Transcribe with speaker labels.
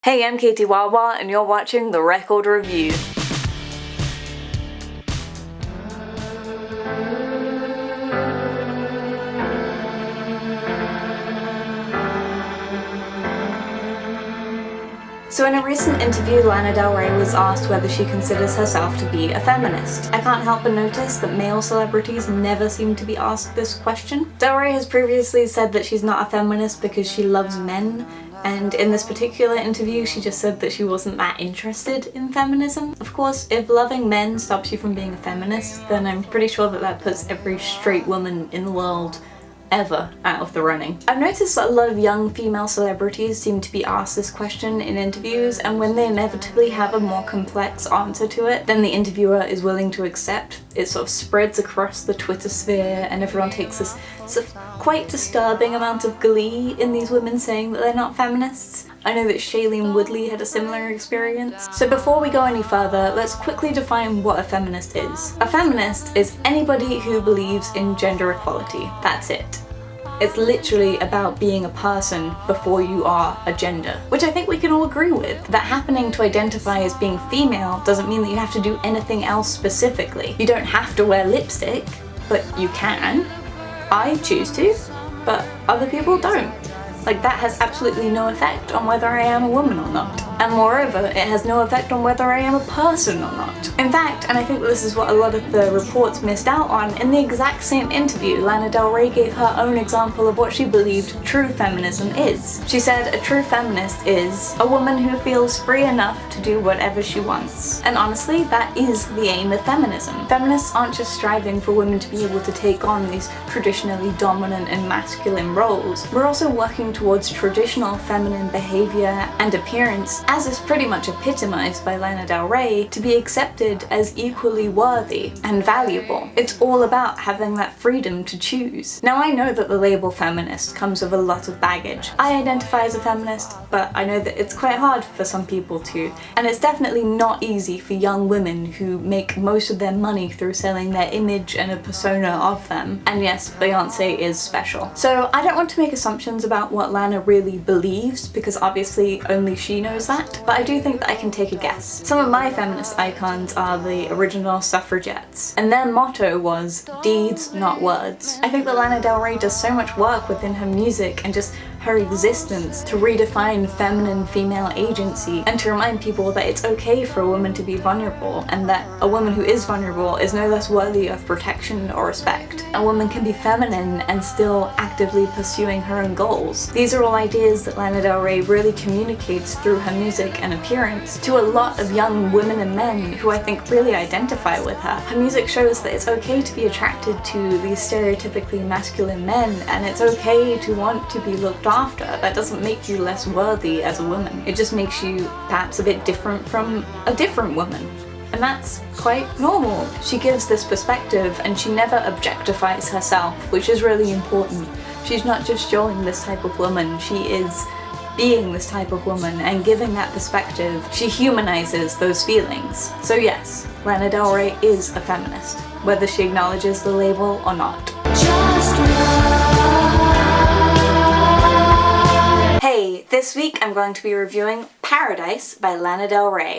Speaker 1: Hey, I'm Catiewahwah and you're watching The Record Review. So in a recent interview, Lana Del Rey was asked whether she considers herself to be a feminist. I can't help but notice that male celebrities never seem to be asked this question. Del Rey has previously said that she's not a feminist because she loves men, and in this particular interview she just said that she wasn't that interested in feminism. Of course, if loving men stops you from being a feminist, then I'm pretty sure that that puts every straight woman in the world ever out of the running. I've noticed that a lot of young female celebrities seem to be asked this question in interviews, and when they inevitably have a more complex answer to it than the interviewer is willing to accept, it sort of spreads across the Twitter sphere and everyone takes this sort of quite disturbing amount of glee in these women saying that they're not feminists. I know that Shailene Woodley had a similar experience. So before we go any further, let's quickly define what a feminist is. A feminist is anybody who believes in gender equality. That's it. It's literally about being a person before you are a gender, which I think we can all agree with. That happening to identify as being female doesn't mean that you have to do anything else specifically. You don't have to wear lipstick, but you can. I choose to, but other people don't. Like, that has absolutely no effect on whether I am a woman or not. And moreover, it has no effect on whether I am a person or not. In fact, and I think this is what a lot of the reports missed out on, in the exact same interview, Lana Del Rey gave her own example of what she believed true feminism is. She said a true feminist is a woman who feels free enough to do whatever she wants. And honestly, that is the aim of feminism. Feminists aren't just striving for women to be able to take on these traditionally dominant and masculine roles. We're also working towards traditional feminine behavior and appearance, as is pretty much epitomized by Lana Del Rey, to be accepted as equally worthy and valuable. It's all about having that freedom to choose. Now, I know that the label feminist comes with a lot of baggage. I identify as a feminist, but I know that it's quite hard for some people too, and it's definitely not easy for young women who make most of their money through selling their image and a persona of them. And yes, Beyonce is special. So I don't want to make assumptions about what Lana really believes, because obviously only she knows that, but I do think that I can take a guess. Some of my feminist icons are the original suffragettes, and their motto was deeds, not words. I think that Lana Del Rey does so much work within her music and just her existence to redefine feminine female agency and to remind people that it's okay for a woman to be vulnerable, and that a woman who is vulnerable is no less worthy of protection or respect. A woman can be feminine and still actively pursuing her own goals. These are all ideas that Lana Del Rey really communicates through her music and appearance to a lot of young women and men who I think really identify with her. Her music shows that it's okay to be attracted to these stereotypically masculine men, and it's okay to want to be looked after. That doesn't make you less worthy as a woman. It just makes you perhaps a bit different from a different woman. And that's quite normal. She gives this perspective and she never objectifies herself, which is really important. She's not just showing this type of woman, she is being this type of woman and giving that perspective. She humanizes those feelings. So yes, Lana Del Rey is a feminist, whether she acknowledges the label or not. Hey, this week I'm going to be reviewing Paradise by Lana Del Rey.